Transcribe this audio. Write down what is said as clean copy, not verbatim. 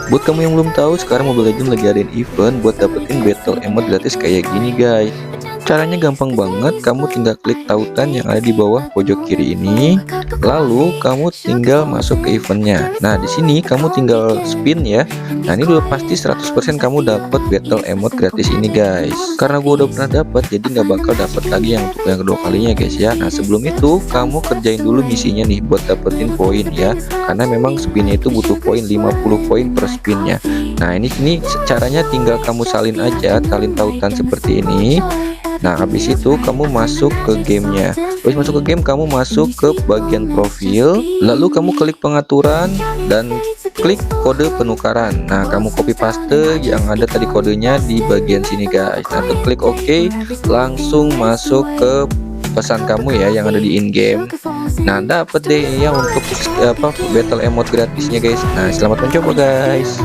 Buat kamu yang belum tahu, sekarang Mobile Legends lagi adain event buat dapetin battle emote gratis kayak gini guys. Caranya gampang banget, kamu tinggal klik tautan yang ada di bawah pojok kiri ini, lalu kamu tinggal masuk ke eventnya. Nah di sini kamu tinggal spin ya. Nah ini udah pasti 100% kamu dapat battle emote gratis ini guys. Karena gue udah pernah dapat, jadi nggak bakal dapat lagi yang untuk yang kedua kalinya guys ya. Nah sebelum itu kamu kerjain dulu misinya nih buat dapetin poin ya. Karena memang spinnya itu butuh poin 50 poin per spinnya. Nah ini caranya tinggal kamu salin aja, salin tautan seperti ini. Nah habis itu kamu masuk ke gamenya. Habis masuk ke game, kamu masuk ke bagian profil, lalu kamu klik pengaturan dan klik kode penukaran. Nah kamu copy paste yang ada tadi kodenya di bagian sini guys. Nah klik OK, langsung masuk ke pesan kamu ya yang ada di in game. Nah dapet deh ya untuk battle emote gratisnya guys. Nah selamat mencoba guys.